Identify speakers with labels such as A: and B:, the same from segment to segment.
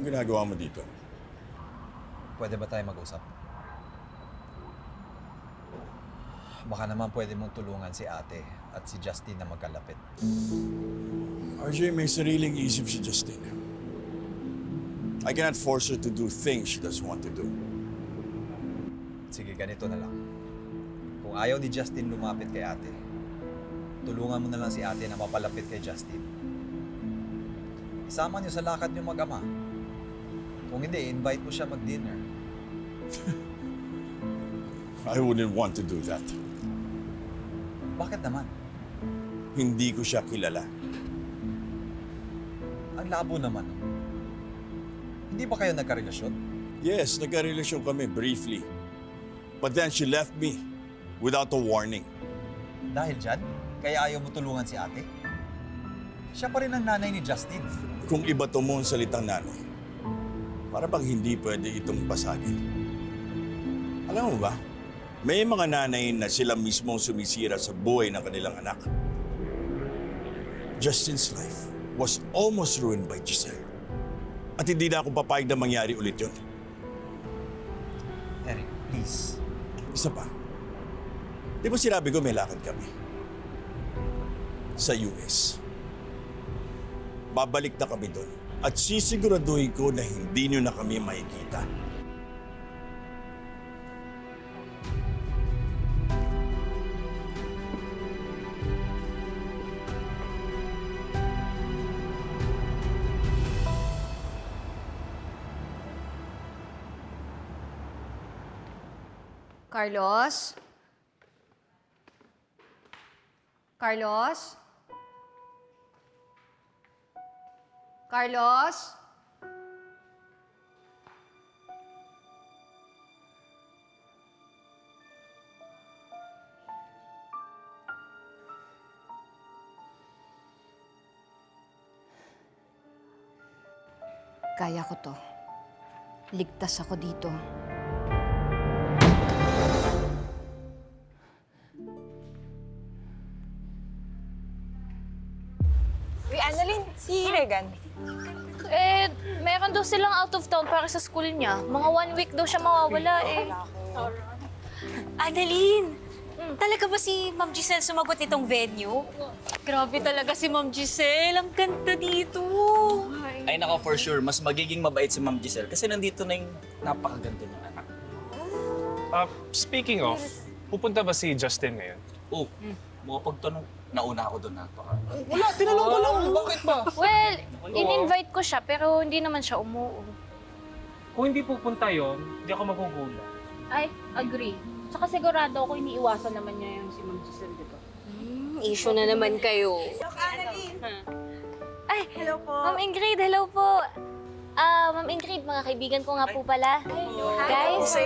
A: Anong ginagawa mo dito?
B: Pwede ba tayo mag-usap? Baka naman pwede mong tulungan si ate at si Justin na magkalapit.
A: RJ, may sariling isip si Justin. I cannot force her to do things she doesn't want to do.
B: Sige, ganito na lang. Kung ayaw ni Justin lumapit kay ate, tulungan mo na lang si ate na mapalapit kay Justin. Isama niyo sa lakad niyo mag-ama. Kung hindi, invite mo siya mag-dinner.
A: I wouldn't want to do that.
B: Bakit naman?
A: Hindi ko siya kilala.
B: Ang labo naman. Hindi ba kayo nagkarelasyon?
A: Yes, nagkarelasyon kami briefly. But then she left me without a warning.
B: Dahil dyan, kaya ayaw mo tulungan si ate? Siya pa rin ang nanay ni Justin.
A: Kung iba to mo ang salitang nanay, para bang hindi pwede itong basagin. Alam mo ba, may mga nanay na sila mismo ang sumisira sa buhay ng kanilang anak. Justin's life was almost ruined by Giselle. At hindi na ako papayag na mangyari ulit yun.
B: Eric, please.
A: Isa pa, di ba sinabi ko may lakad kami? Sa US. Babalik na kami doon at sisiguraduhin ko na hindi nyo na kami makikita.
C: Carlos? Carlos? Carlos? Kaya ko to. Ligtas ako dito.
D: Uy, Annalyn, si Regan.
E: Meron daw silang out of town para sa school niya. Mga 1 week daw siya mawawala eh.
D: Annalyn! Talaga ba si Ma'am Giselle sumagot itong venue? Grabe talaga si Ma'am Giselle. Ang ganda dito.
F: Ay naka, for sure, mas magiging mabait si Ma'am Giselle kasi nandito na yung napakaganda ng anak.
G: Speaking of, pupunta ba si Justin ngayon?
F: Oh, mga pagtanong, nauna ako doon napaka.
G: Wala, tinanong ko lang. Bakit ba?
E: Well, in-invite ko siya pero hindi naman siya umuo.
G: Kung hindi pupunta yon, hindi ako magugulat.
E: Ay, agree. Tsaka sigurado ako iniiwasan naman niya yung si Ma'am Giselle, di ba?
D: Issue na naman kayo.
E: Ay, hello po. Ma'am Ingrid, hello po. Ma'am Ingrid, mga kaibigan ko nga po pala. Guys, si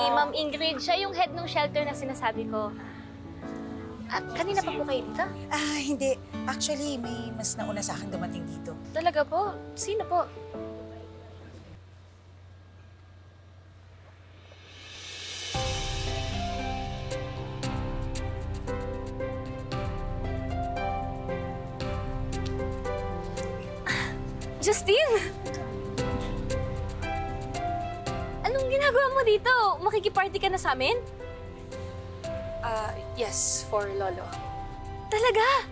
E: Ma'am Ingrid, siya yung head ng shelter na sinasabi ko. Kanina pa po kayo dito?
H: Hindi. Actually, may mas nauna sa akin dumating dito.
E: Talaga po? Sino po? Justin! Anong ginagawa mo dito? Makikiparty ka na sa amin?
D: Yes, for Lolo.
E: Talaga?